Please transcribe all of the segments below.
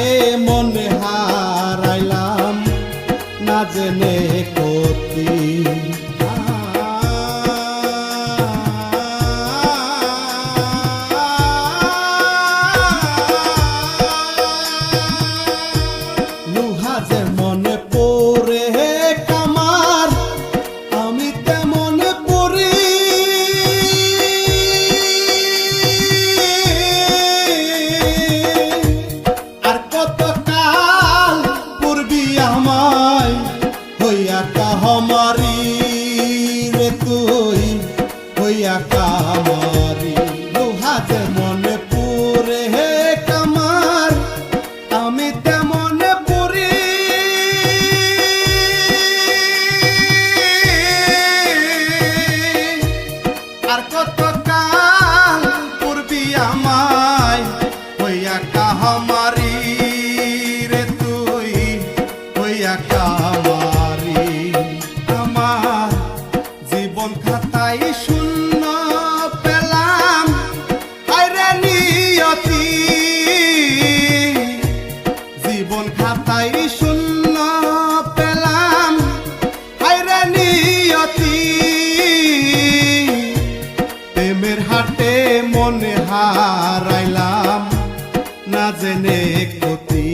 হাটে মনে হারাইলাম না জেনে ক্ষতি। লুহা যেমন পরে কামার আমি তেমন পড়ি, আর কত কাল পূর্বি আমায় হইয়া কাহমারি রে তুই হইয়া কামারি। লুহা যেমন পরে কামার আমি তেমন পড়ি, আর কত কাল পূর্বি আমায় হইয়া কাহমারি রে তুই হইয়া কামারি। আমার জীবন খাতায় শূন্য পেলাম হায়রে নিয়তি, জীবন খাতায় শূন্য পেলাম হায়রে নিয়তি। প্রেমের হাটে মনে হারাইলাম না জেনে ক্ষতি।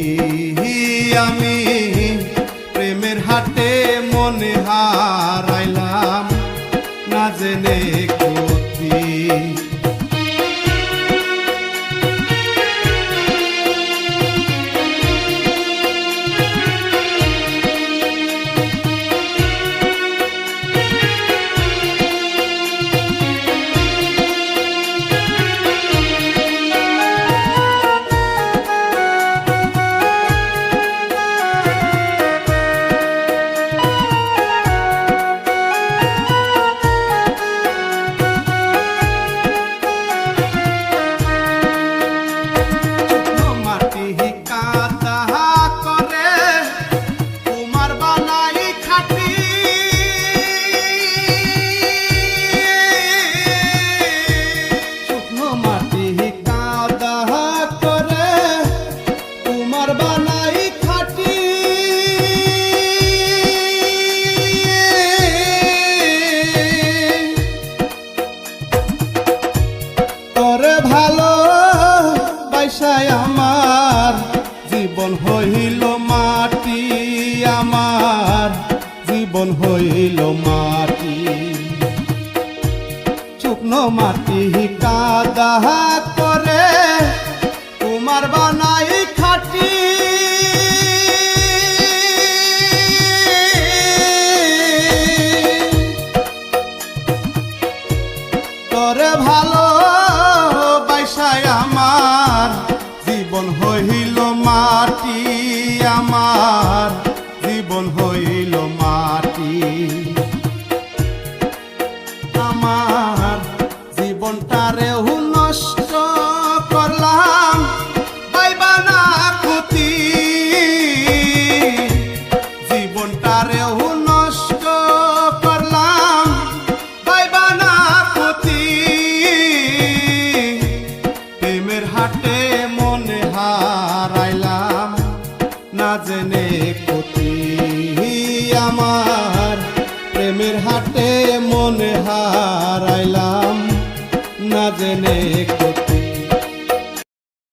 আমি প্রেমের হাটে মনে হারাইলাম না জেনে ক্ষতি। ভালো বাইসায় আমার জীবন হইল মাটি, আমার জীবন হইল মাটি। শুকনো মাটি কাদা করে তোমার বানাই খাটি, তোরে ভালো আমার জীবন হইল মাটি, আমার জীবন হইল মাটি। আমার জীবনটারেও নষ্ট করলাম পাইবা না ক্ষতি, জীবনটারেও নষ্ট করলাম পাইবা না ক্ষতি। প্রেমের হাটে মনে হারাইলাম না জেনে ক্ষতি। আমার প্রেমের হাটে মনে হারাইলাম না জেনে ক্ষতি।